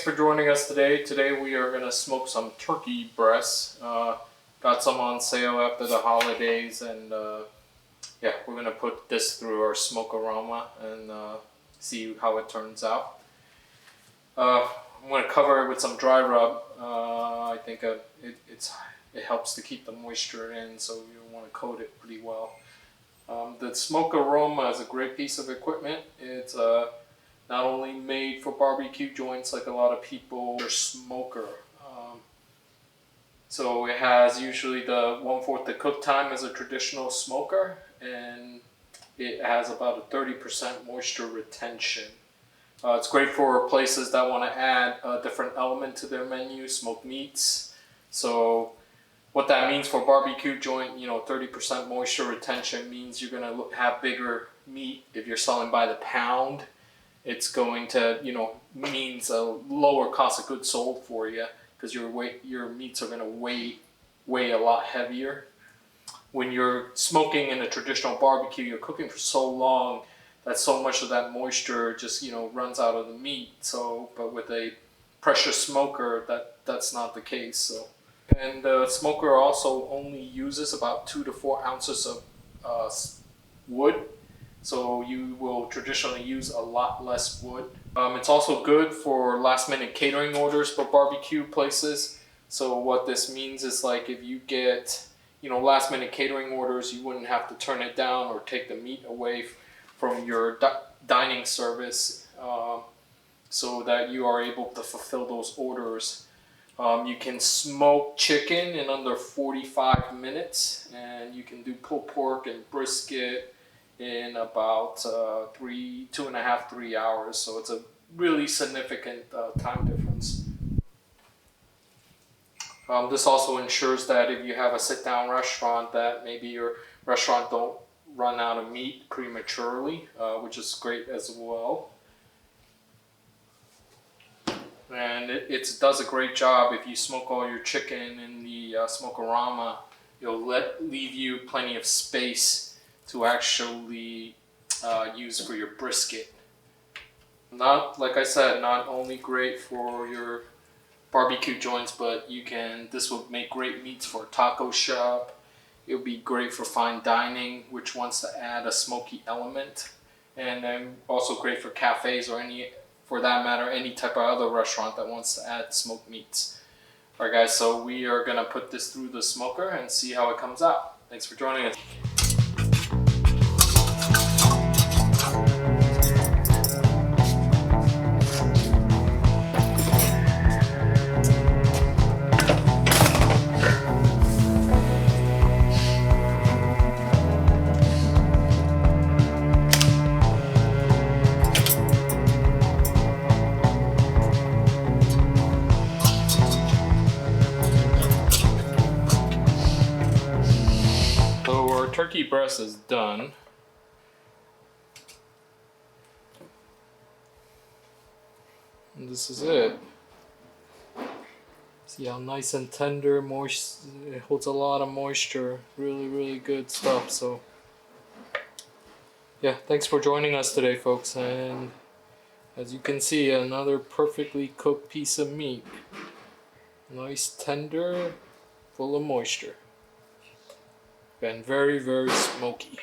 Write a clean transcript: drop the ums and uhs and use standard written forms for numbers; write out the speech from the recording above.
for joining us today. Today we are going to smoke some turkey breasts. Got some on sale after the holidays, and yeah, we're going to put this through our Smokaroma and see how it turns out. I'm going to cover it with some dry rub. I think it helps to keep the moisture in, so you want to coat it pretty well. The Smokaroma is a great piece of equipment. It's not only made for barbecue joints like a lot of people, or smoker. So it has usually the 1/4 the cook time as a traditional smoker, and it has about a 30% moisture retention. It's great for places that want to add a different element to their menu, smoked meats. So what that means for barbecue joint, 30% moisture retention means you're going to have bigger meat. If you're selling by the pound, it's going to, means a lower cost of goods sold for you, because your meats are going to weigh a lot heavier. When you're smoking in a traditional barbecue, you're cooking for so long that so much of that moisture just, runs out of the meat. So, but with a pressure smoker, that's not the case. So, and the smoker also only uses about 2 to 4 ounces of wood. So you will traditionally use a lot less wood. It's also good for last minute catering orders for barbecue places. So what this means is, like, if you get, last minute catering orders, you wouldn't have to turn it down or take the meat away from your dining service, so that you are able to fulfill those orders. You can smoke chicken in under 45 minutes, and you can do pulled pork and brisket in about 2.5 to 3 hours. So it's a really significant time difference. This also ensures that if you have a sit-down restaurant, that maybe your restaurant don't run out of meat prematurely, which is great as well. And it does a great job. If you smoke all your chicken in the Smokaroma, it'll leave you plenty of space to actually use for your brisket. Like I said, not only great for your barbecue joints, but this would make great meats for a taco shop. It would be great for fine dining, which wants to add a smoky element, and then also great for cafes, or for that matter, any type of other restaurant that wants to add smoked meats. Alright guys, so we are gonna put this through the smoker and see how it comes out. Thanks for joining us. So our turkey breast is done. And this is it. See how nice and tender, moist, it holds a lot of moisture. Really, really good stuff. So yeah, thanks for joining us today, folks. And as you can see, another perfectly cooked piece of meat. Nice, tender, full of moisture. And very, very smoky.